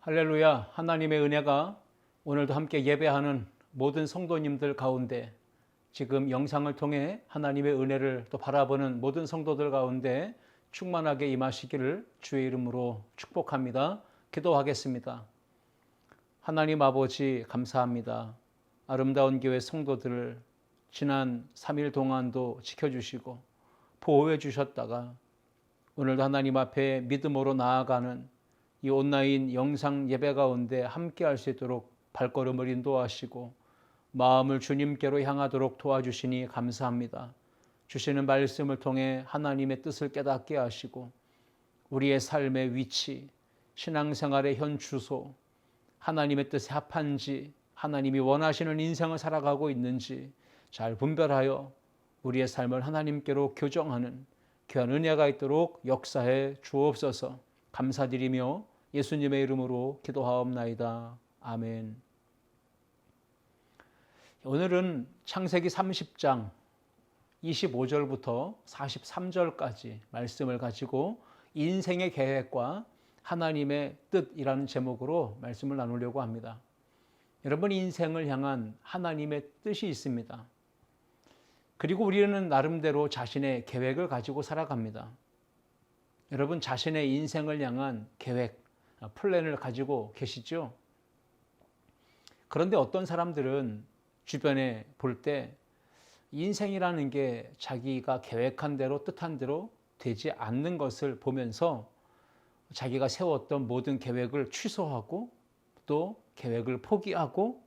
할렐루야. 하나님의 은혜가 오늘도 함께 예배하는 모든 성도님들 가운데, 지금 영상을 통해 하나님의 은혜를 또 바라보는 모든 성도들 가운데 충만하게 임하시기를 주의 이름으로 축복합니다. 기도하겠습니다. 하나님 아버지, 감사합니다. 아름다운 교회 성도들을 지난 3일 동안도 지켜주시고 보호해 주셨다가 오늘도 하나님 앞에 믿음으로 나아가는 이 온라인 영상 예배 가운데 함께 할 수 있도록 발걸음을 인도하시고 마음을 주님께로 향하도록 도와주시니 감사합니다. 주시는 말씀을 통해 하나님의 뜻을 깨닫게 하시고 우리의 삶의 위치, 신앙생활의 현 주소, 하나님의 뜻에 합한지, 하나님이 원하시는 인생을 살아가고 있는지 잘 분별하여 우리의 삶을 하나님께로 교정하는 귀한 은혜가 있도록 역사해 주옵소서. 감사드리며 예수님의 이름으로 기도하옵나이다. 아멘. 오늘은 창세기 30장 25절부터 43절까지 말씀을 가지고 인생의 계획과 하나님의 뜻이라는 제목으로 말씀을 나누려고 합니다. 여러분, 인생을 향한 하나님의 뜻이 있습니다. 그리고 우리는 나름대로 자신의 계획을 가지고 살아갑니다. 여러분, 자신의 인생을 향한 계획, 플랜을 가지고 계시죠? 그런데 어떤 사람들은 주변에 볼 때 인생이라는 게 자기가 계획한 대로 뜻한 대로 되지 않는 것을 보면서 자기가 세웠던 모든 계획을 취소하고 또 계획을 포기하고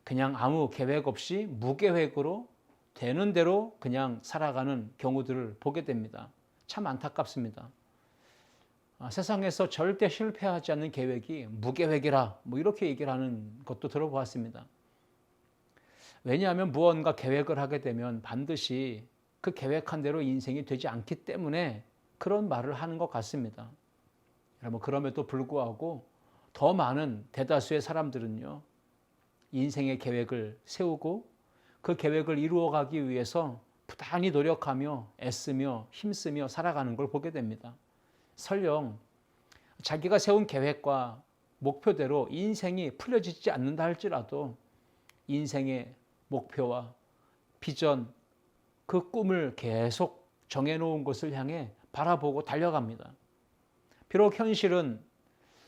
그냥 아무 계획 없이 무계획으로 되는 대로 그냥 살아가는 경우들을 보게 됩니다. 참 안타깝습니다. 세상에서 절대 실패하지 않는 계획이 무계획이라 이렇게 얘기를 하는 것도 들어보았습니다. 왜냐하면 무언가 계획을 하게 되면 반드시 그 계획한 대로 인생이 되지 않기 때문에 그런 말을 하는 것 같습니다. 여러분, 그럼에도 불구하고 더 많은 대다수의 사람들은요, 인생의 계획을 세우고 그 계획을 이루어가기 위해서 부단히 노력하며 애쓰며 힘쓰며 살아가는 걸 보게 됩니다. 설령 자기가 세운 계획과 목표대로 인생이 풀려지지 않는다 할지라도 인생의 목표와 비전, 그 꿈을 계속 정해놓은 곳을 향해 바라보고 달려갑니다. 비록 현실은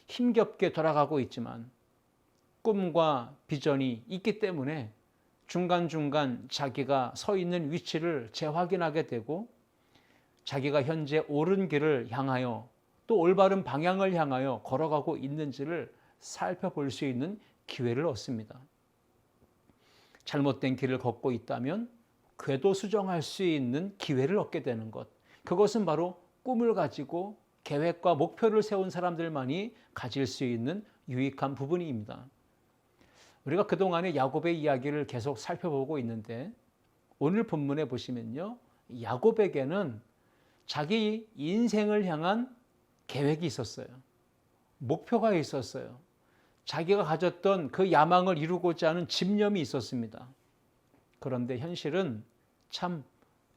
힘겹게 돌아가고 있지만 꿈과 비전이 있기 때문에 중간중간 자기가 서 있는 위치를 재확인하게 되고 자기가 현재 옳은 길을 향하여 또 올바른 방향을 향하여 걸어가고 있는지를 살펴볼 수 있는 기회를 얻습니다. 잘못된 길을 걷고 있다면 궤도 수정할 수 있는 기회를 얻게 되는 것, 그것은 바로 꿈을 가지고 계획과 목표를 세운 사람들만이 가질 수 있는 유익한 부분입니다. 우리가 그동안의 야곱의 이야기를 계속 살펴보고 있는데 오늘 본문에 보시면요, 야곱에게는 자기 인생을 향한 계획이 있었어요. 목표가 있었어요. 자기가 가졌던 그 야망을 이루고자 하는 집념이 있었습니다. 그런데 현실은 참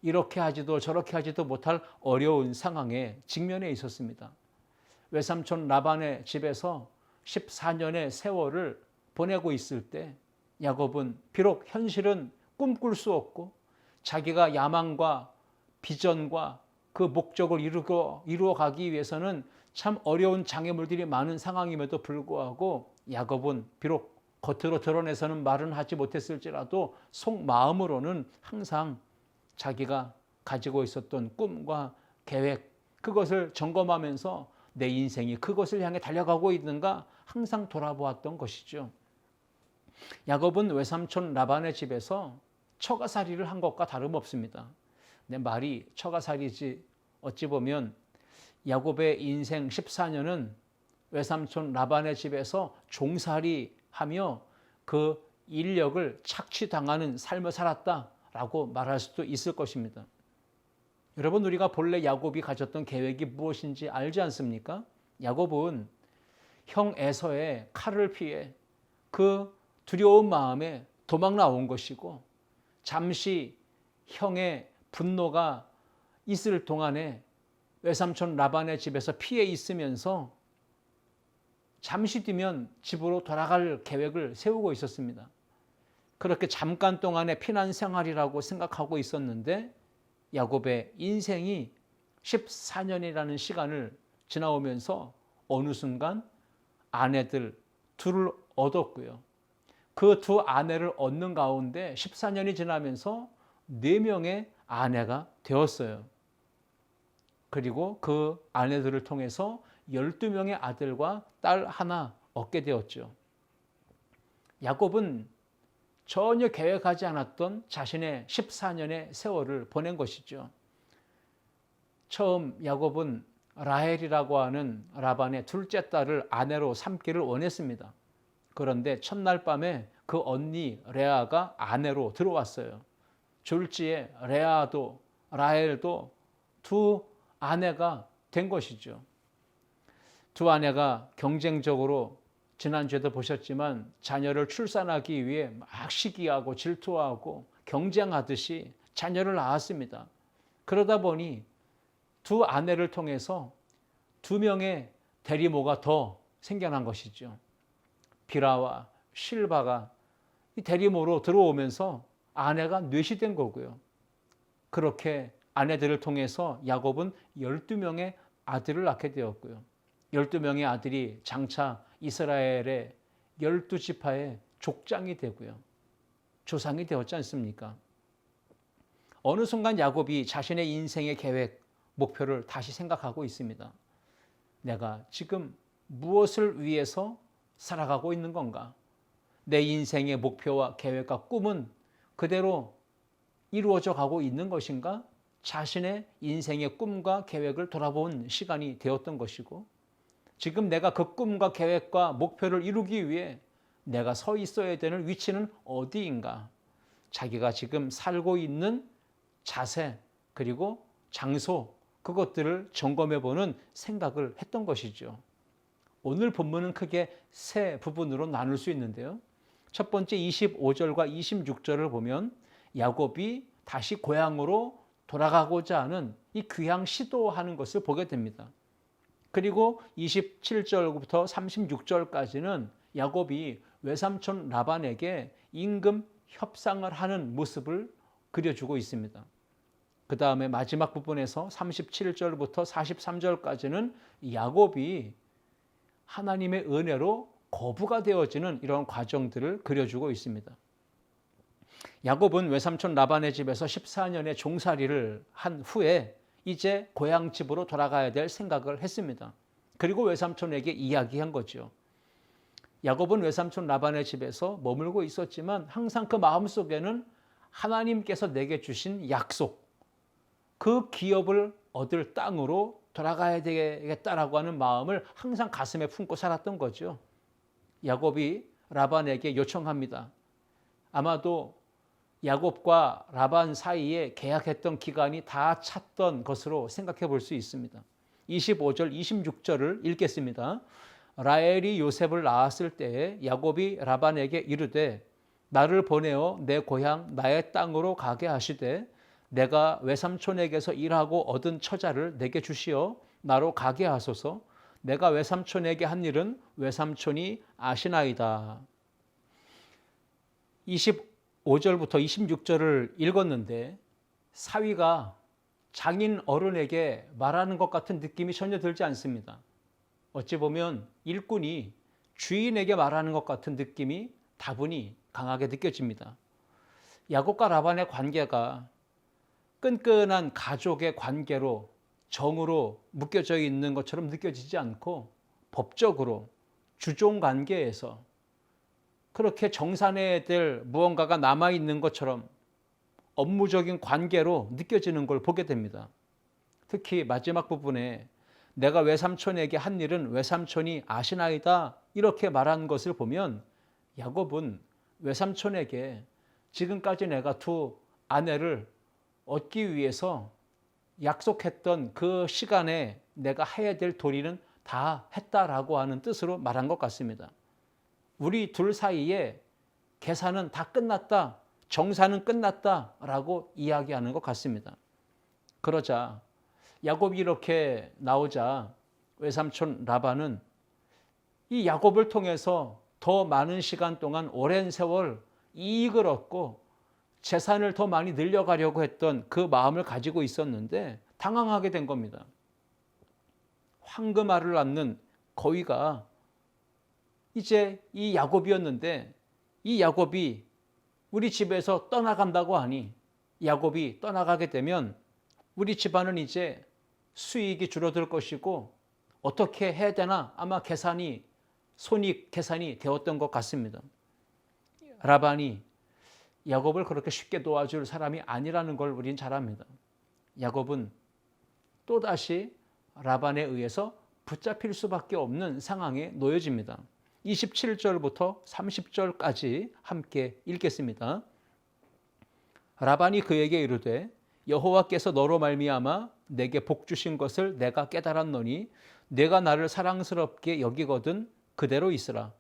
이렇게 하지도 저렇게 하지도 못할 어려운 상황에 직면해 있었습니다. 외삼촌 라반의 집에서 14년의 세월을 보내고 있을 때 야곱은 비록 현실은 꿈꿀 수 없고 자기가 야망과 비전과 그 목적을 이루어가기 위해서는 참 어려운 장애물들이 많은 상황임에도 불구하고 야곱은 비록 겉으로 드러내서는 말은 하지 못했을지라도 속마음으로는 항상 자기가 가지고 있었던 꿈과 계획, 그것을 점검하면서 내 인생이 그것을 향해 달려가고 있는가 항상 돌아보았던 것이죠. 야곱은 외삼촌 라반의 집에서 처가살이를 한 것과 다름없습니다. 내 말이 처가살이지, 어찌 보면 야곱의 인생 14년은 외삼촌 라반의 집에서 종살이 하며 그 인력을 착취당하는 삶을 살았다라고 말할 수도 있을 것입니다. 여러분, 우리가 본래 야곱이 가졌던 계획이 무엇인지 알지 않습니까? 야곱은 형 에서의 칼을 피해 그 두려운 마음에 도망 나온 것이고 잠시 형의 분노가 있을 동안에 외삼촌 라반의 집에서 피해 있으면서 잠시 뒤면 집으로 돌아갈 계획을 세우고 있었습니다. 그렇게 잠깐 동안의 피난 생활이라고 생각하고 있었는데 야곱의 인생이 14년이라는 시간을 지나오면서 어느 순간 아내들 둘을 얻었고요. 그 두 아내를 얻는 가운데 14년이 지나면서 4명의 아내가 되었어요. 그리고 그 아내들을 통해서 12명의 아들과 딸 하나 얻게 되었죠. 야곱은 전혀 계획하지 않았던 자신의 14년의 세월을 보낸 것이죠. 처음 야곱은 라헬이라고 하는 라반의 둘째 딸을 아내로 삼기를 원했습니다. 그런데 첫날 밤에 그 언니 레아가 아내로 들어왔어요. 졸지에 레아도 라헬도 두 아내가 된 것이죠. 두 아내가 경쟁적으로 지난주에도 보셨지만 자녀를 출산하기 위해 막 시기하고 질투하고 경쟁하듯이 자녀를 낳았습니다. 그러다 보니 두 아내를 통해서 2명의 대리모가 더 생겨난 것이죠. 비라와 실바가 이 대리모로 들어오면서 아내가 뇌시된 거고요. 그렇게 아내들을 통해서 야곱은 12명의 아들을 낳게 되었고요. 12명의 아들이 장차 이스라엘의 12지파의 족장이 되고요. 조상이 되었지 않습니까? 어느 순간 야곱이 자신의 인생의 계획, 목표를 다시 생각하고 있습니다. 내가 지금 무엇을 위해서 살아가고 있는 건가? 내 인생의 목표와 계획과 꿈은 그대로 이루어져 가고 있는 것인가? 자신의 인생의 꿈과 계획을 돌아본 시간이 되었던 것이고, 지금 내가 그 꿈과 계획과 목표를 이루기 위해 내가 서 있어야 되는 위치는 어디인가? 자기가 지금 살고 있는 자세 그리고 장소, 그것들을 점검해 보는 생각을 했던 것이죠. 오늘 본문은 크게 세 부분으로 나눌 수 있는데요. 첫 번째 25절과 26절을 보면 야곱이 다시 고향으로 돌아가고자 하는 이 귀향 시도하는 것을 보게 됩니다. 그리고 27절부터 36절까지는 야곱이 외삼촌 라반에게 임금 협상을 하는 모습을 그려주고 있습니다. 그 다음에 마지막 부분에서 37절부터 43절까지는 야곱이 하나님의 은혜로 거부가 되어지는 이런 과정들을 그려주고 있습니다. 야곱은 외삼촌 라반의 집에서 14년의 종살이를 한 후에 이제 고향집으로 돌아가야 될 생각을 했습니다. 그리고 외삼촌에게 이야기한 거죠. 야곱은 외삼촌 라반의 집에서 머물고 있었지만 항상 그 마음속에는 하나님께서 내게 주신 약속, 그 기업을 얻을 땅으로 돌아가야 되겠다라고 하는 마음을 항상 가슴에 품고 살았던 거죠. 야곱이 라반에게 요청합니다. 아마도 야곱과 라반 사이에 계약했던 기간이 다 찼던 것으로 생각해 볼 수 있습니다. 25절, 26절을 읽겠습니다. 라헬이 요셉을 낳았을 때에 야곱이 라반에게 이르되 나를 보내어 내 고향 나의 땅으로 가게 하시되 내가 외삼촌에게서 일하고 얻은 처자를 내게 주시어 나로 가게 하소서. 내가 외삼촌에게 한 일은 외삼촌이 아시나이다. 25절부터 26절을 읽었는데 사위가 장인 어른에게 말하는 것 같은 느낌이 전혀 들지 않습니다. 어찌 보면 일꾼이 주인에게 말하는 것 같은 느낌이 다분히 강하게 느껴집니다. 야곱과 라반의 관계가 끈끈한 가족의 관계로 정으로 묶여져 있는 것처럼 느껴지지 않고 법적으로 주종 관계에서 그렇게 정산해야 될 무언가가 남아있는 것처럼 업무적인 관계로 느껴지는 걸 보게 됩니다. 특히 마지막 부분에 내가 외삼촌에게 한 일은 외삼촌이 아시나이다 이렇게 말한 것을 보면 야곱은 외삼촌에게 지금까지 내가 두 아내를 얻기 위해서 약속했던 그 시간에 내가 해야 될 도리는 다 했다라고 하는 뜻으로 말한 것 같습니다. 우리 둘 사이에 계산은 다 끝났다, 정산은 끝났다라고 이야기하는 것 같습니다. 그러자 야곱이 이렇게 나오자 외삼촌 라반은 이 야곱을 통해서 더 많은 시간 동안 오랜 세월 이익을 얻고 재산을 더 많이 늘려가려고 했던 그 마음을 가지고 있었는데 당황하게 된 겁니다. 황금알을 낳는 거위가 이제 이 야곱이었는데, 이 야곱이 우리 집에서 떠나간다고 하니, 야곱이 떠나가게 되면 우리 집안은 이제 수익이 줄어들 것이고 어떻게 해야 되나 아마 손익 계산이 되었던 것 같습니다. 라반이 야곱을 그렇게 쉽게 도와줄 사람이 아니라는 걸 우린 잘 압니다. 야곱은 또다시 라반에 의해서 붙잡힐 수밖에 없는 상황에 놓여집니다. 27절부터 30절까지 함께 읽겠습니다. 라반이 그에게 이르되 여호와께서 너로 말미암아 내게 복 주신 것을 내가 깨달았노니 내가 나를 사랑스럽게 여기거든 그대로 있으라.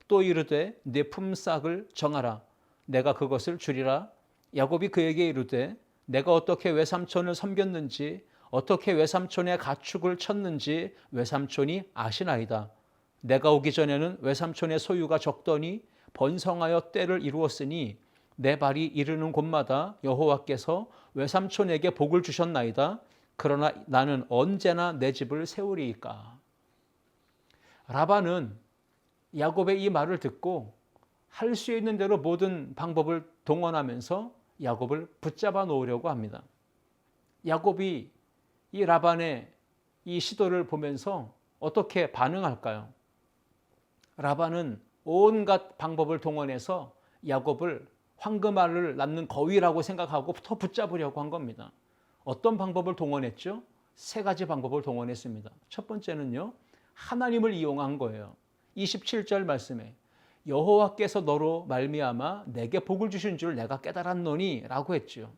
또 이르되 내 품삯을 정하라. 내가 그것을 주리라. 야곱이 그에게 이르되 내가 어떻게 외삼촌을 섬겼는지 어떻게 외삼촌의 가축을 쳤는지 외삼촌이 아시나이다. 내가 오기 전에는 외삼촌의 소유가 적더니 번성하여 때를 이루었으니 내 발이 이르는 곳마다 여호와께서 외삼촌에게 복을 주셨나이다. 그러나 나는 언제나 내 집을 세우리이까. 라반은 야곱의 이 말을 듣고 할 수 있는 대로 모든 방법을 동원하면서 야곱을 붙잡아 놓으려고 합니다. 야곱이 이 라반의 이 시도를 보면서 어떻게 반응할까요? 라반은 온갖 방법을 동원해서 야곱을 황금알을 낳는 거위라고 생각하고 더 붙잡으려고 한 겁니다. 어떤 방법을 동원했죠? 세 가지 방법을 동원했습니다. 첫 번째는요, 하나님을 이용한 거예요. 27절 말씀에 여호와께서 너로 말미암아 내게 복을 주신 줄 내가 깨달았노니 라고 했죠.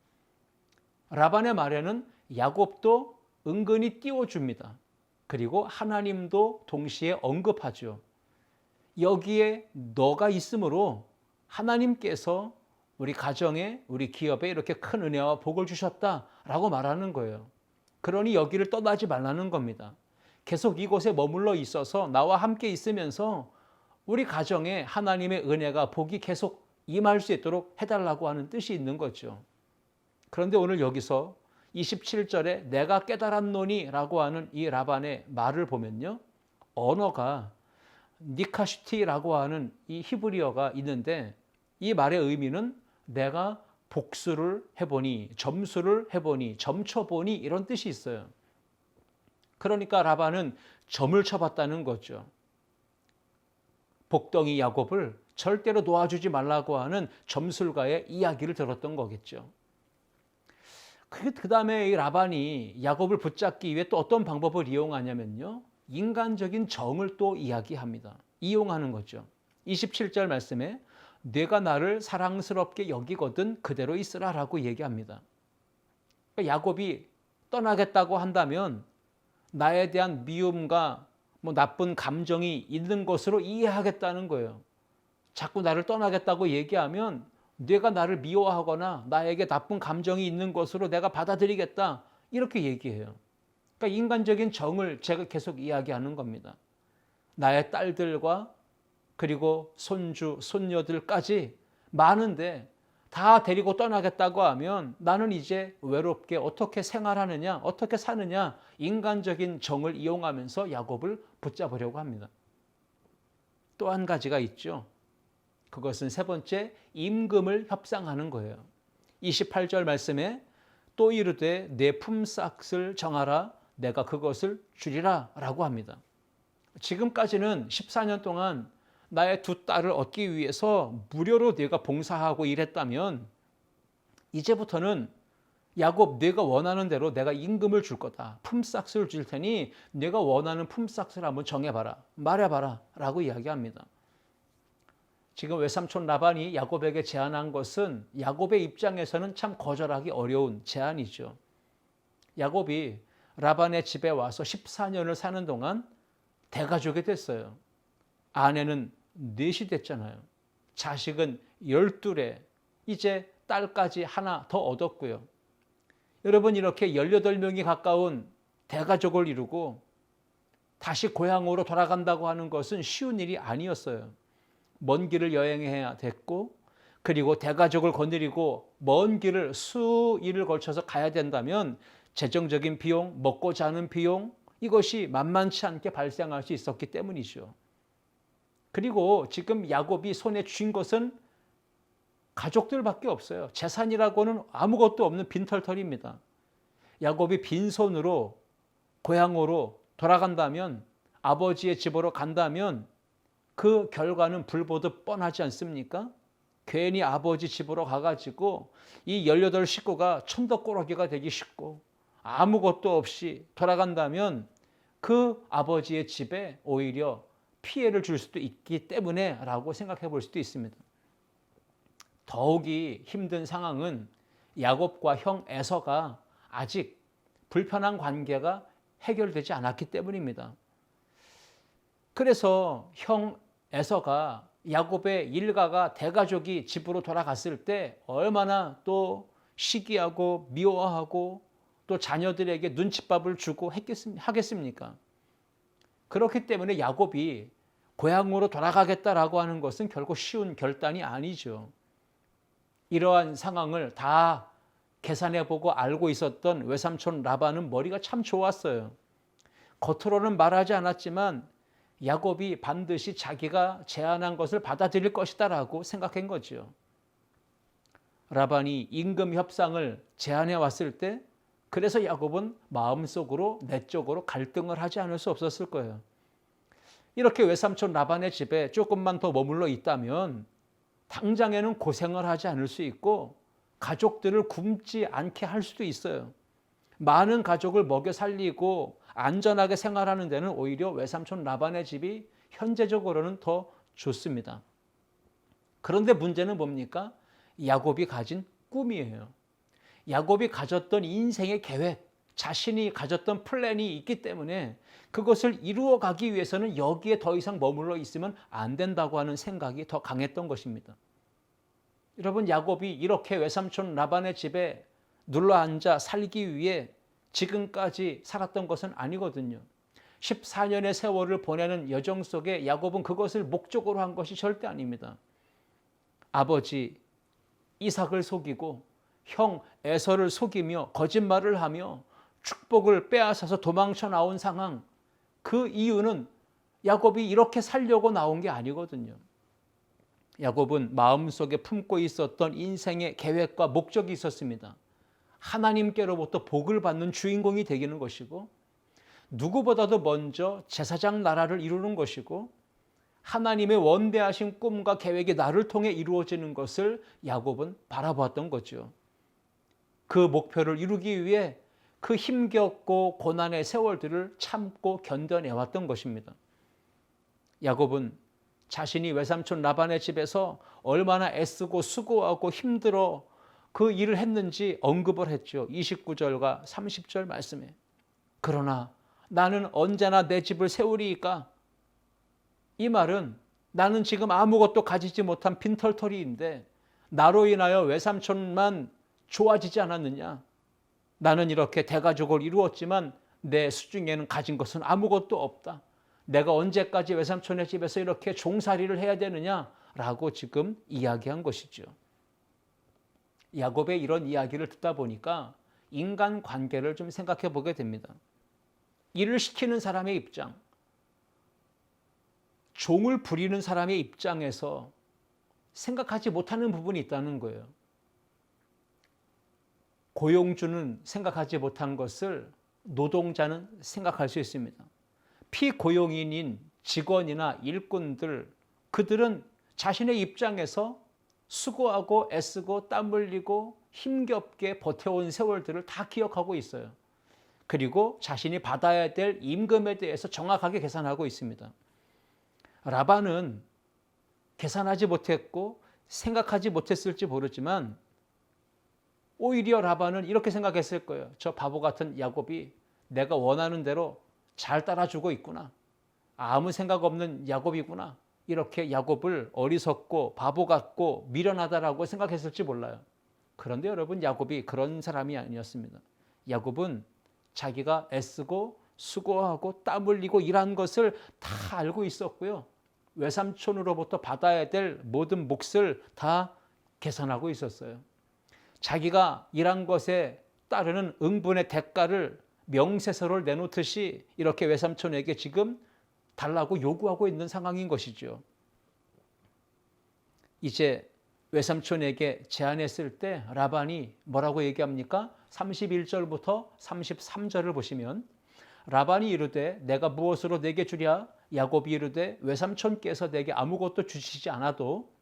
라반의 말에는 야곱도 은근히 띄워줍니다. 그리고 하나님도 동시에 언급하죠. 여기에 너가 있으므로 하나님께서 우리 가정에, 우리 기업에 이렇게 큰 은혜와 복을 주셨다라고 말하는 거예요. 그러니 여기를 떠나지 말라는 겁니다. 계속 이곳에 머물러 있어서 나와 함께 있으면서 우리 가정에 하나님의 은혜가, 복이 계속 임할 수 있도록 해달라고 하는 뜻이 있는 거죠. 그런데 오늘 여기서 27절에 내가 깨달았노니 라고 하는 이 라반의 말을 보면요, 언어가 니카슈티라고 하는 이 히브리어가 있는데 이 말의 의미는 내가 복수를 해보니, 점수를 해보니, 점쳐보니 이런 뜻이 있어요. 그러니까 라반은 점을 쳐봤다는 거죠. 복덩이 야곱을 절대로 놓아주지 말라고 하는 점술가의 이야기를 들었던 거겠죠. 그 다음에 이 라반이 야곱을 붙잡기 위해 또 어떤 방법을 이용하냐면요, 인간적인 정을 또 이야기합니다. 이용하는 거죠. 27절 말씀에 내가 나를 사랑스럽게 여기거든 그대로 있으라 라고 얘기합니다. 그러니까 야곱이 떠나겠다고 한다면 나에 대한 미움과 나쁜 감정이 있는 것으로 이해하겠다는 거예요. 자꾸 나를 떠나겠다고 얘기하면 내가 나를 미워하거나 나에게 나쁜 감정이 있는 것으로 내가 받아들이겠다 이렇게 얘기해요. 그러니까 인간적인 정을 제가 계속 이야기하는 겁니다. 나의 딸들과 그리고 손주, 손녀들까지 많은데 다 데리고 떠나겠다고 하면 나는 이제 외롭게 어떻게 생활하느냐, 어떻게 사느냐, 인간적인 정을 이용하면서 야곱을 붙잡으려고 합니다. 또 한 가지가 있죠. 그것은 세 번째, 임금을 협상하는 거예요. 28절 말씀에 또 이르되 내 품삯을 정하라. 내가 그것을 주리라 라고 합니다. 지금까지는 14년 동안 나의 두 딸을 얻기 위해서 무료로 내가 봉사하고 일했다면 이제부터는 야곱, 내가 원하는 대로 내가 임금을 줄 거다. 품삯을 줄 테니 내가 원하는 품삯을 한번 정해봐라. 말해봐라 라고 이야기합니다. 지금 외삼촌 라반이 야곱에게 제안한 것은 야곱의 입장에서는 참 거절하기 어려운 제안이죠. 야곱이 라반의 집에 와서 14년을 사는 동안 대가족이 됐어요. 아내는 넷이 됐잖아요. 자식은 12에 이제 딸까지 하나 더 얻었고요. 여러분, 이렇게 18명이 가까운 대가족을 이루고 다시 고향으로 돌아간다고 하는 것은 쉬운 일이 아니었어요. 먼 길을 여행해야 됐고, 그리고 대가족을 거느리고 먼 길을 수일을 걸쳐서 가야 된다면 재정적인 비용, 먹고 자는 비용, 이것이 만만치 않게 발생할 수 있었기 때문이죠. 그리고 지금 야곱이 손에 쥔 것은 가족들밖에 없어요. 재산이라고는 아무것도 없는 빈털털입니다. 야곱이 빈손으로 고향으로 돌아간다면, 아버지의 집으로 간다면 그 결과는 불보듯 뻔하지 않습니까? 괜히 아버지 집으로 가가지고 이 18 식구가 천덕꾸러기가 되기 쉽고, 아무것도 없이 돌아간다면 그 아버지의 집에 오히려 피해를 줄 수도 있기 때문에 라고 생각해 볼 수도 있습니다. 더욱이 힘든 상황은 야곱과 형 에서가 아직 불편한 관계가 해결되지 않았기 때문입니다. 그래서 형 에서가 야곱의 일가가 대가족이 집으로 돌아갔을 때 얼마나 또 시기하고 미워하고 또 자녀들에게 눈칫밥을 주고 하겠습니까? 그렇기 때문에 야곱이 고향으로 돌아가겠다라고 하는 것은 결코 쉬운 결단이 아니죠. 이러한 상황을 다 계산해보고 알고 있었던 외삼촌 라반은 머리가 참 좋았어요. 겉으로는 말하지 않았지만 야곱이 반드시 자기가 제안한 것을 받아들일 것이다라고 생각한 거죠. 라반이 임금 협상을 제안해 왔을 때 그래서 야곱은 마음속으로 내적으로 갈등을 하지 않을 수 없었을 거예요. 이렇게 외삼촌 라반의 집에 조금만 더 머물러 있다면 당장에는 고생을 하지 않을 수 있고 가족들을 굶지 않게 할 수도 있어요. 많은 가족을 먹여 살리고 안전하게 생활하는 데는 오히려 외삼촌 라반의 집이 현재적으로는 더 좋습니다. 그런데 문제는 뭡니까? 야곱이 가진 꿈이에요. 야곱이 가졌던 인생의 계획, 자신이 가졌던 플랜이 있기 때문에 그것을 이루어가기 위해서는 여기에 더 이상 머물러 있으면 안 된다고 하는 생각이 더 강했던 것입니다. 여러분, 야곱이 이렇게 외삼촌 라반의 집에 눌러앉아 살기 위해 지금까지 살았던 것은 아니거든요. 14년의 세월을 보내는 여정 속에 야곱은 그것을 목적으로 한 것이 절대 아닙니다. 아버지 이삭을 속이고 형 에서를 속이며 거짓말을 하며 축복을 빼앗아서 도망쳐 나온 상황, 그 이유는 야곱이 이렇게 살려고 나온 게 아니거든요. 야곱은 마음속에 품고 있었던 인생의 계획과 목적이 있었습니다. 하나님께로부터 복을 받는 주인공이 되기는 것이고, 누구보다도 먼저 제사장 나라를 이루는 것이고, 하나님의 원대하신 꿈과 계획이 나를 통해 이루어지는 것을 야곱은 바라보았던 거죠. 그 목표를 이루기 위해 그 힘겹고 고난의 세월들을 참고 견뎌내왔던 것입니다. 야곱은 자신이 외삼촌 라반의 집에서 얼마나 애쓰고 수고하고 힘들어 그 일을 했는지 언급을 했죠. 29절과 30절 말씀에. 그러나 나는 언제나 내 집을 세우리이까. 이 말은 나는 지금 아무것도 가지지 못한 빈털터리인데 나로 인하여 외삼촌만 좋아지지 않았느냐. 나는 이렇게 대가족을 이루었지만 내 수중에는 가진 것은 아무것도 없다. 내가 언제까지 외삼촌의 집에서 이렇게 종살이를 해야 되느냐라고 지금 이야기한 것이죠. 야곱의 이런 이야기를 듣다 보니까 인간 관계를 좀 생각해 보게 됩니다. 일을 시키는 사람의 입장, 종을 부리는 사람의 입장에서 생각하지 못하는 부분이 있다는 거예요. 고용주는 생각하지 못한 것을 노동자는 생각할 수 있습니다. 피고용인인 직원이나 일꾼들, 그들은 자신의 입장에서 수고하고 애쓰고 땀 흘리고 힘겹게 버텨온 세월들을 다 기억하고 있어요. 그리고 자신이 받아야 될 임금에 대해서 정확하게 계산하고 있습니다. 라반은 계산하지 못했고 생각하지 못했을지 모르지만 오히려 라반은 이렇게 생각했을 거예요. 저 바보 같은 야곱이 내가 원하는 대로 잘 따라주고 있구나. 아무 생각 없는 야곱이구나. 이렇게 야곱을 어리석고 바보 같고 미련하다라고 생각했을지 몰라요. 그런데 여러분, 야곱이 그런 사람이 아니었습니다. 야곱은 자기가 애쓰고 수고하고 땀 흘리고 일한 것을 다 알고 있었고요. 외삼촌으로부터 받아야 될 모든 몫을 다 계산하고 있었어요. 자기가 일한 것에 따르는 응분의 대가를 명세서를 내놓듯이 이렇게 외삼촌에게 지금 달라고 요구하고 있는 상황인 것이죠. 이제 외삼촌에게 제안했을 때 라반이 뭐라고 얘기합니까? 31절부터 33절을 보시면 라반이 이르되 내가 무엇으로 내게 주랴? 야곱이 이르되 외삼촌께서 내게 아무것도 주시지 않아도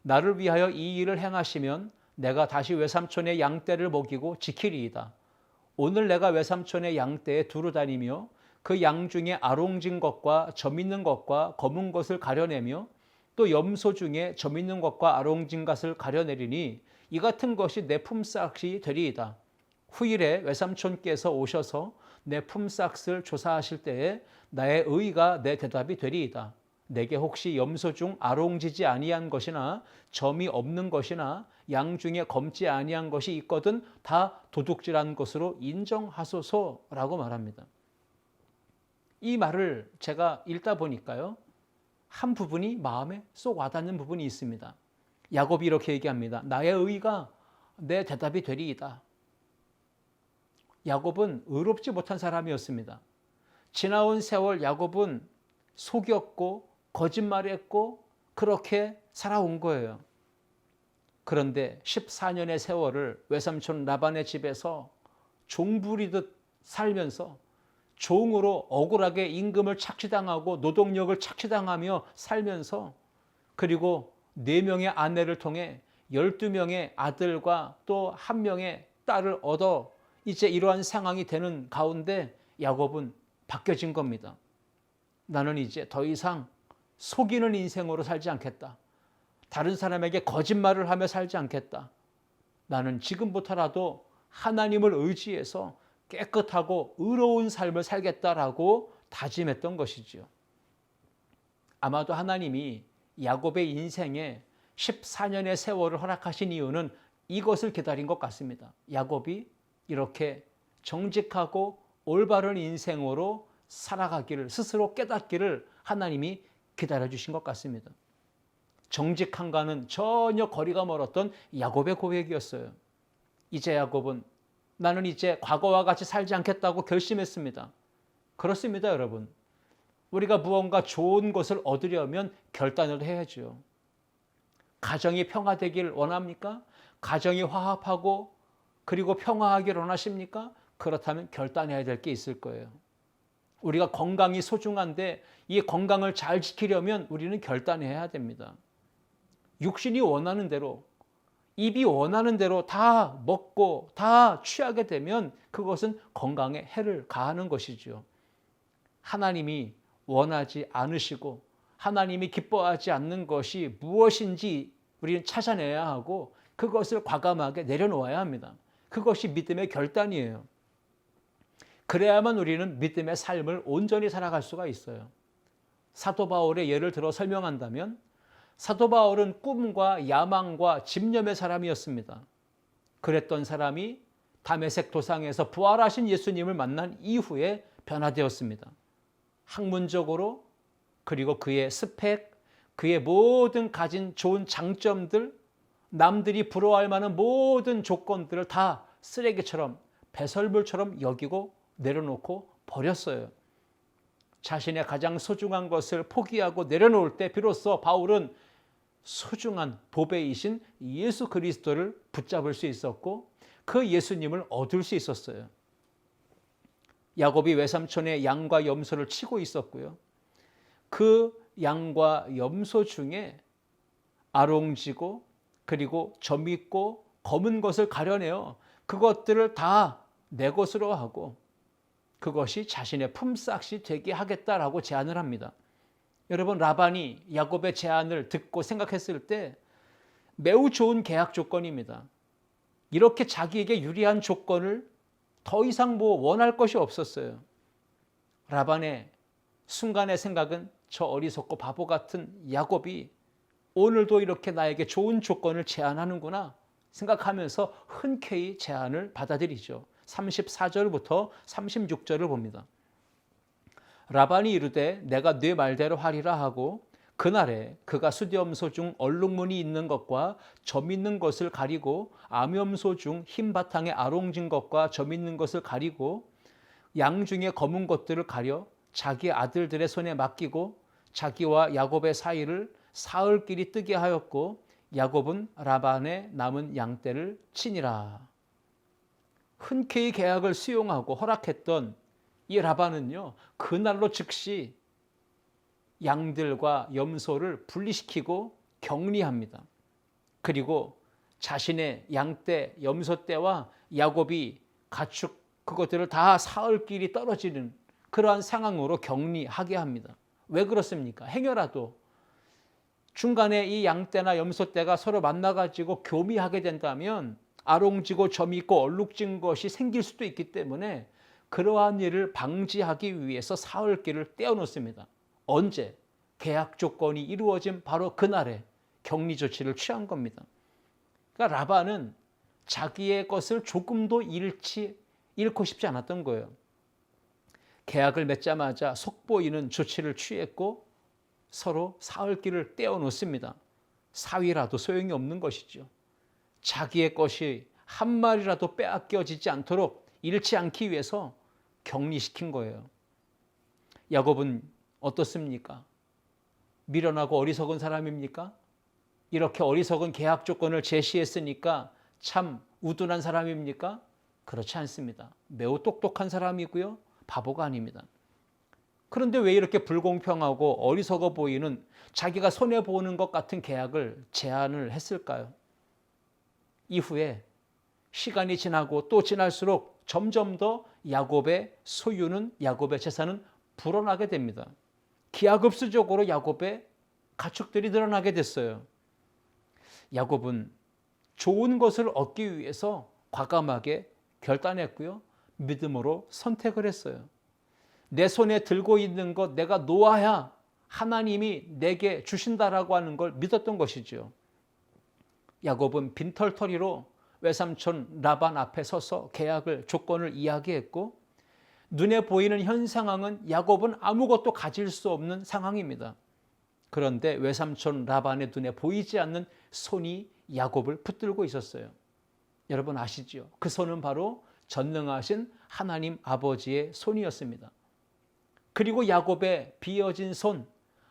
나를 위하여 이 일을 행하시면 내가 다시 외삼촌의 양떼를 먹이고 지키리이다. 오늘 내가 외삼촌의 양떼에 두루 다니며 그 양 중에 아롱진 것과 점 있는 것과 검은 것을 가려내며 또 염소 중에 점 있는 것과 아롱진 것을 가려내리니 이 같은 것이 내 품삯이 되리이다. 후일에 외삼촌께서 오셔서 내 품삯을 조사하실 때에 나의 의가 내 대답이 되리이다. 내게 혹시 염소 중 아롱지지 아니한 것이나 점이 없는 것이나 양 중에 검지 아니한 것이 있거든 다 도둑질한 것으로 인정하소서라고 말합니다. 이 말을 제가 읽다 보니까요, 한 부분이 마음에 쏙 와닿는 부분이 있습니다. 야곱이 이렇게 얘기합니다. 나의 의가 내 대답이 되리이다. 야곱은 의롭지 못한 사람이었습니다. 지나온 세월 야곱은 속였고 거짓말했고 그렇게 살아온 거예요. 그런데 14년의 세월을 외삼촌 라반의 집에서 종부리듯 살면서 종으로 억울하게 임금을 착취당하고 노동력을 착취당하며 살면서 그리고 4명의 아내를 통해 12명의 아들과 또 1명의 딸을 얻어 이제 이러한 상황이 되는 가운데 야곱은 바뀌어진 겁니다. 나는 이제 더 이상 속이는 인생으로 살지 않겠다. 다른 사람에게 거짓말을 하며 살지 않겠다. 나는 지금부터라도 하나님을 의지해서 깨끗하고 의로운 삶을 살겠다라고 다짐했던 것이지요. 아마도 하나님이 야곱의 인생에 14년의 세월을 허락하신 이유는 이것을 기다린 것 같습니다. 야곱이 이렇게 정직하고 올바른 인생으로 살아가기를, 스스로 깨닫기를 하나님이 기다려주신 것 같습니다. 정직함과는 전혀 거리가 멀었던 야곱의 고백이었어요. 이제 야곱은 나는 이제 과거와 같이 살지 않겠다고 결심했습니다. 그렇습니다, 여러분. 우리가 무언가 좋은 것을 얻으려면 결단을 해야죠. 가정이 평화되길 원합니까? 가정이 화합하고 그리고 평화하길 원하십니까? 그렇다면 결단해야 될 게 있을 거예요. 우리가 건강이 소중한데 이 건강을 잘 지키려면 우리는 결단해야 됩니다. 육신이 원하는 대로, 입이 원하는 대로 다 먹고 다 취하게 되면 그것은 건강에 해를 가하는 것이죠. 하나님이 원하지 않으시고 하나님이 기뻐하지 않는 것이 무엇인지 우리는 찾아내야 하고 그것을 과감하게 내려놓아야 합니다. 그것이 믿음의 결단이에요. 그래야만 우리는 믿음의 삶을 온전히 살아갈 수가 있어요. 사도 바울의 예를 들어 설명한다면 사도 바울은 꿈과 야망과 집념의 사람이었습니다. 그랬던 사람이 다메섹 도상에서 부활하신 예수님을 만난 이후에 변화되었습니다. 학문적으로 그리고 그의 스펙, 그의 모든 가진 좋은 장점들, 남들이 부러워할 만한 모든 조건들을 다 쓰레기처럼 배설물처럼 여기고 내려놓고 버렸어요. 자신의 가장 소중한 것을 포기하고 내려놓을 때 비로소 바울은 소중한 보배이신 예수 그리스도를 붙잡을 수 있었고 그 예수님을 얻을 수 있었어요. 야곱이 외삼촌의 양과 염소를 치고 있었고요. 그 양과 염소 중에 아롱지고 그리고 점 있고 검은 것을 가려내어 그것들을 다 내 것으로 하고 그것이 자신의 품삯이 되게 하겠다라고 제안을 합니다. 여러분, 라반이 야곱의 제안을 듣고 생각했을 때 매우 좋은 계약 조건입니다. 이렇게 자기에게 유리한 조건을 더 이상 원할 것이 없었어요. 라반의 순간의 생각은 저 어리석고 바보 같은 야곱이 오늘도 이렇게 나에게 좋은 조건을 제안하는구나 생각하면서 흔쾌히 제안을 받아들이죠. 34절부터 36절을 봅니다. 라반이 이르되 내가 네 말대로 하리라 하고 그날에 그가 수염소 중 얼룩무늬 있는 것과 점 있는 것을 가리고 암염소 중 흰 바탕에 아롱진 것과 점 있는 것을 가리고 양 중에 검은 것들을 가려 자기 아들들의 손에 맡기고 자기와 야곱의 사이를 사흘길이 뜨게 하였고 야곱은 라반의 남은 양떼를 치니라. 흔쾌히 계약을 수용하고 허락했던 이 라반은요, 그날로 즉시 양들과 염소를 분리시키고 격리합니다. 그리고 자신의 양떼, 염소떼와 야곱이 가축 그것들을 다 사흘길이 떨어지는 그러한 상황으로 격리하게 합니다. 왜 그렇습니까? 행여라도 중간에 이 양떼나 염소떼가 서로 만나가지고 교미하게 된다면 아롱지고 점이 있고 얼룩진 것이 생길 수도 있기 때문에 그러한 일을 방지하기 위해서 사흘길을 떼어놓습니다. 언제? 계약 조건이 이루어진 바로 그날에 격리 조치를 취한 겁니다. 그러니까 라반은 자기의 것을 조금도 잃고 싶지 않았던 거예요. 계약을 맺자마자 속보이는 조치를 취했고 서로 사흘길을 떼어놓습니다. 사위라도 소용이 없는 것이죠. 자기의 것이 한 마리라도 빼앗겨지지 않도록 잃지 않기 위해서 격리시킨 거예요. 야곱은 어떻습니까? 미련하고 어리석은 사람입니까? 이렇게 어리석은 계약 조건을 제시했으니까 참 우둔한 사람입니까? 그렇지 않습니다. 매우 똑똑한 사람이고요. 바보가 아닙니다. 그런데 왜 이렇게 불공평하고 어리석어 보이는 자기가 손해보는 것 같은 계약을 제안을 했을까요? 이후에 시간이 지나고 또 지날수록 점점 더 야곱의 소유는, 야곱의 재산은 불어나게 됩니다. 기하급수적으로 야곱의 가축들이 늘어나게 됐어요. 야곱은 좋은 것을 얻기 위해서 과감하게 결단했고요. 믿음으로 선택을 했어요. 내 손에 들고 있는 것 내가 놓아야 하나님이 내게 주신다라고 하는 걸 믿었던 것이죠. 야곱은 빈털터리로 외삼촌 라반 앞에 서서 계약을 조건을 이야기했고 눈에 보이는 현 상황은 야곱은 아무것도 가질 수 없는 상황입니다. 그런데 외삼촌 라반의 눈에 보이지 않는 손이 야곱을 붙들고 있었어요. 여러분 아시죠? 그 손은 바로 전능하신 하나님 아버지의 손이었습니다. 그리고 야곱의 비어진 손,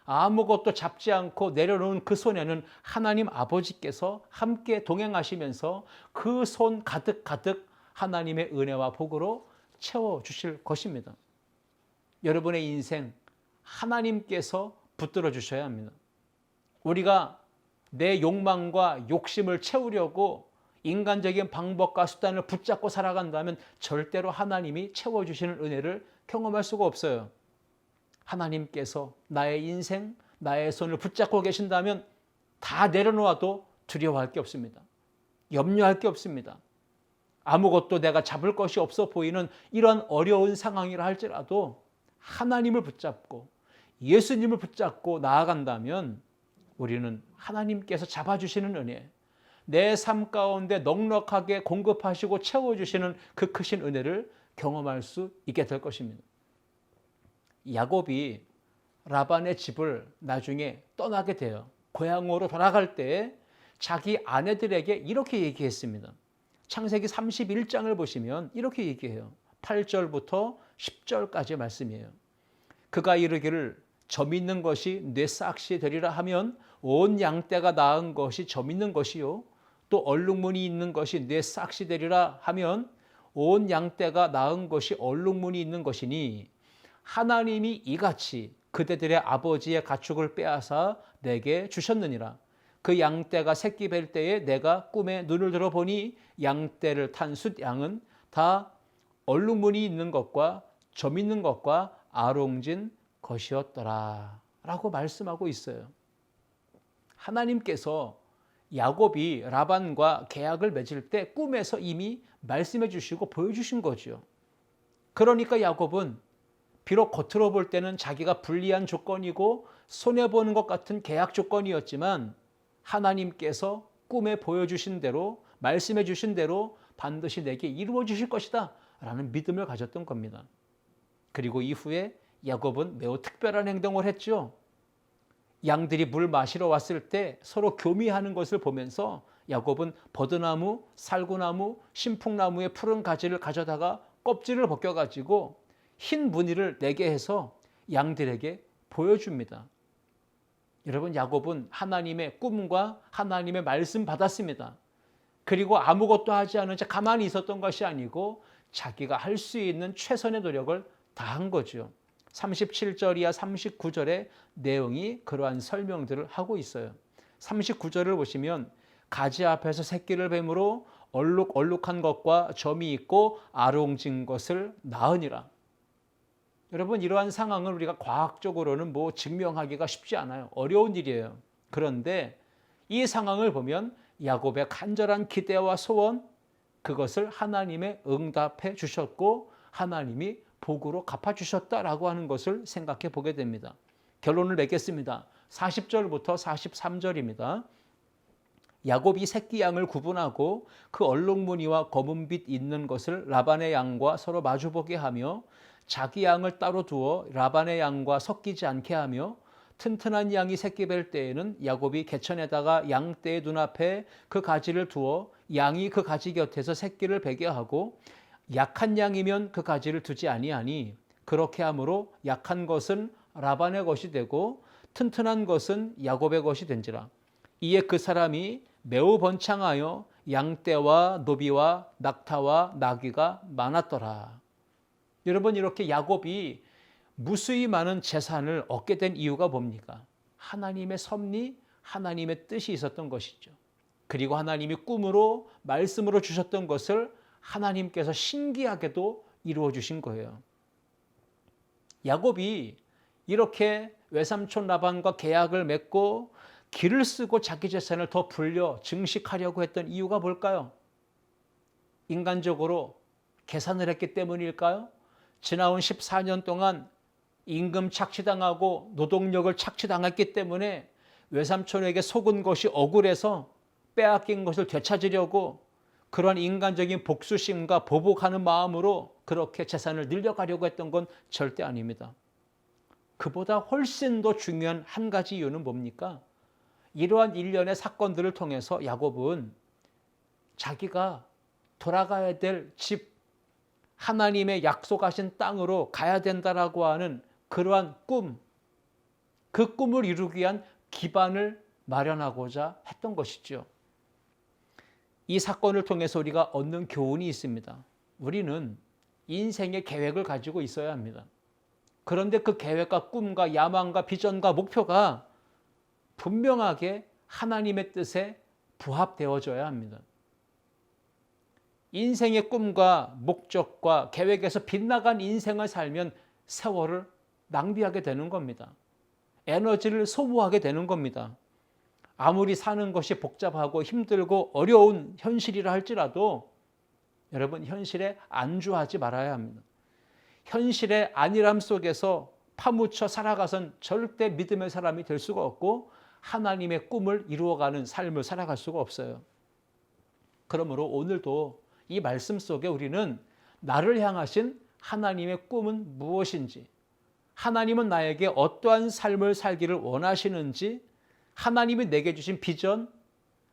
아무것도 잡지 않고 내려놓은 그 손에는 하나님 아버지께서 함께 동행하시면서 그 손 가득 하나님의 은혜와 복으로 채워주실 것입니다. 여러분의 인생 하나님께서 붙들어 주셔야 합니다. 우리가 내 욕망과 욕심을 채우려고 인간적인 방법과 수단을 붙잡고 살아간다면 절대로 하나님이 채워주시는 은혜를 경험할 수가 없어요. 하나님께서 나의 인생, 나의 손을 붙잡고 계신다면 다 내려놓아도 두려워할 게 없습니다. 염려할 게 없습니다. 아무것도 내가 잡을 것이 없어 보이는 이런 어려운 상황이라 할지라도 하나님을 붙잡고 예수님을 붙잡고 나아간다면 우리는 하나님께서 잡아주시는 은혜, 내 삶 가운데 넉넉하게 공급하시고 채워주시는 그 크신 은혜를 경험할 수 있게 될 것입니다. 야곱이 라반의 집을 나중에 떠나게 돼요. 고향으로 돌아갈 때 자기 아내들에게 이렇게 얘기했습니다. 창세기 31장을 보시면 이렇게 얘기해요. 8절부터 10절까지의 말씀이에요. 그가 이르기를 점 있는 것이 내 싹시 되리라 하면 온 양떼가 낳은 것이 점 있는 것이요 또 얼룩무늬 있는 것이 내 싹시 되리라 하면 온 양떼가 낳은 것이 얼룩무늬 있는 것이니 하나님이 이같이 그대들의 아버지의 가축을 빼앗아 내게 주셨느니라. 그 양떼가 새끼 뵐 때에 내가 꿈에 눈을 들어보니 양떼를 탄 숫양은 다 얼룩무늬 있는 것과 점 있는 것과 아롱진 것이었더라 라고 말씀하고 있어요. 하나님께서 야곱이 라반과 계약을 맺을 때 꿈에서 이미 말씀해 주시고 보여주신 거죠. 그러니까 야곱은 비록 겉으로 볼 때는 자기가 불리한 조건이고 손해보는 것 같은 계약 조건이었지만 하나님께서 꿈에 보여주신 대로 말씀해 주신 대로 반드시 내게 이루어 주실 것이다 라는 믿음을 가졌던 겁니다. 그리고 이후에 야곱은 매우 특별한 행동을 했죠. 양들이 물 마시러 왔을 때 서로 교미하는 것을 보면서 야곱은 버드나무, 살구나무, 신풍나무의 푸른 가지를 가져다가 껍질을 벗겨가지고 흰 무늬를 내게 해서 양들에게 보여줍니다. 여러분, 야곱은 하나님의 꿈과 하나님의 말씀 받았습니다. 그리고 아무것도 하지 않은 채 가만히 있었던 것이 아니고 자기가 할 수 있는 최선의 노력을 다한 거죠. 37절이야 39절의 내용이 그러한 설명들을 하고 있어요. 39절을 보시면 가지 앞에서 새끼를 뱀으로 얼룩얼룩한 것과 점이 있고 아롱진 것을 낳으니라. 여러분, 이러한 상황을 우리가 과학적으로는 증명하기가 쉽지 않아요. 어려운 일이에요. 그런데 이 상황을 보면 야곱의 간절한 기대와 소원, 그것을 하나님의 응답해 주셨고 하나님이 복으로 갚아주셨다라고 하는 것을 생각해 보게 됩니다. 결론을 맺겠습니다. 40절부터 43절입니다. 야곱이 새끼 양을 구분하고 그 얼룩무늬와 검은빛 있는 것을 라반의 양과 서로 마주보게 하며 자기 양을 따로 두어 라반의 양과 섞이지 않게 하며 튼튼한 양이 새끼 뵐 때에는 야곱이 개천에다가 양떼의 눈앞에 그 가지를 두어 양이 그 가지 곁에서 새끼를 베게 하고 약한 양이면 그 가지를 두지 아니하니 그렇게 함으로 약한 것은 라반의 것이 되고 튼튼한 것은 야곱의 것이 된지라. 이에 그 사람이 매우 번창하여 양떼와 노비와 낙타와 나귀가 많았더라. 여러분, 이렇게 야곱이 무수히 많은 재산을 얻게 된 이유가 뭡니까? 하나님의 섭리, 하나님의 뜻이 있었던 것이죠. 그리고 하나님이 꿈으로 말씀으로 주셨던 것을 하나님께서 신기하게도 이루어 주신 거예요. 야곱이 이렇게 외삼촌 라반과 계약을 맺고 길을 쓰고 자기 재산을 더 불려 증식하려고 했던 이유가 뭘까요? 인간적으로 계산을 했기 때문일까요? 지나온 14년 동안 임금 착취당하고 노동력을 착취당했기 때문에 외삼촌에게 속은 것이 억울해서 빼앗긴 것을 되찾으려고 그런 인간적인 복수심과 보복하는 마음으로 그렇게 재산을 늘려가려고 했던 건 절대 아닙니다. 그보다 훨씬 더 중요한 한 가지 이유는 뭡니까? 이러한 일련의 사건들을 통해서 야곱은 자기가 돌아가야 될 집, 하나님의 약속하신 땅으로 가야 된다라고 하는 그러한 꿈, 그 꿈을 이루기 위한 기반을 마련하고자 했던 것이죠. 이 사건을 통해서 우리가 얻는 교훈이 있습니다. 우리는 인생의 계획을 가지고 있어야 합니다. 그런데 그 계획과 꿈과 야망과 비전과 목표가 분명하게 하나님의 뜻에 부합되어져야 합니다. 인생의 꿈과 목적과 계획에서 빗나간 인생을 살면 세월을 낭비하게 되는 겁니다. 에너지를 소모하게 되는 겁니다. 아무리 사는 것이 복잡하고 힘들고 어려운 현실이라 할지라도 여러분, 현실에 안주하지 말아야 합니다. 현실의 안일함 속에서 파묻혀 살아가선 절대 믿음의 사람이 될 수가 없고 하나님의 꿈을 이루어가는 삶을 살아갈 수가 없어요. 그러므로 오늘도 이 말씀 속에 우리는 나를 향하신 하나님의 꿈은 무엇인지, 하나님은 나에게 어떠한 삶을 살기를 원하시는지, 하나님이 내게 주신 비전,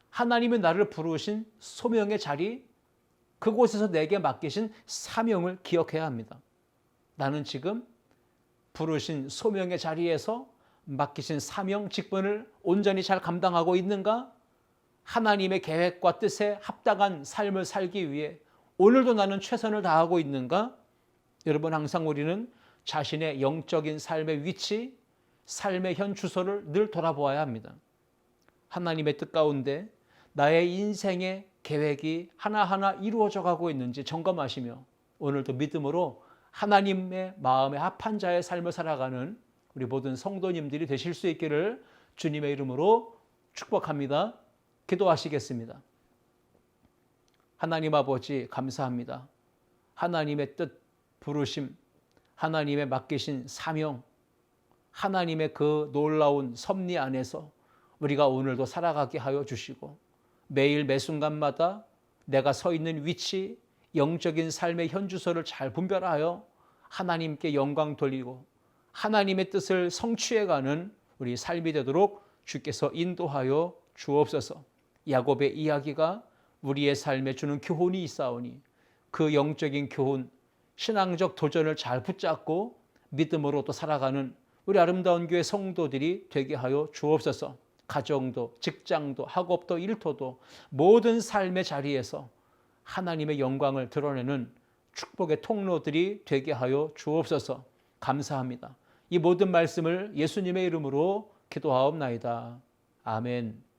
하나님이 나를 부르신 소명의 자리, 그곳에서 내게 맡기신 사명을 기억해야 합니다. 나는 지금 부르신 소명의 자리에서 맡기신 사명, 직분을 온전히 잘 감당하고 있는가? 하나님의 계획과 뜻에 합당한 삶을 살기 위해 오늘도 나는 최선을 다하고 있는가? 여러분, 항상 우리는 자신의 영적인 삶의 위치, 삶의 현 주소를 늘 돌아보아야 합니다. 하나님의 뜻 가운데 나의 인생의 계획이 하나하나 이루어져 가고 있는지 점검하시며 오늘도 믿음으로 하나님의 마음에 합한 자의 삶을 살아가는 우리 모든 성도님들이 되실 수 있기를 주님의 이름으로 축복합니다. 기도하시겠습니다. 하나님 아버지, 감사합니다. 하나님의 뜻, 부르심, 하나님의 맡기신 사명, 하나님의 그 놀라운 섭리 안에서 우리가 오늘도 살아가게 하여 주시고 매일 매 순간마다 내가 서 있는 위치, 영적인 삶의 현주소를 잘 분별하여 하나님께 영광 돌리고 하나님의 뜻을 성취해가는 우리 삶이 되도록 주께서 인도하여 주옵소서. 야곱의 이야기가 우리의 삶에 주는 교훈이 있사오니 그 영적인 교훈, 신앙적 도전을 잘 붙잡고 믿음으로 또 살아가는 우리 아름다운 교회 성도들이 되게 하여 주옵소서. 가정도, 직장도, 학업도, 일터도 모든 삶의 자리에서 하나님의 영광을 드러내는 축복의 통로들이 되게 하여 주옵소서. 감사합니다. 이 모든 말씀을 예수님의 이름으로 기도하옵나이다. 아멘.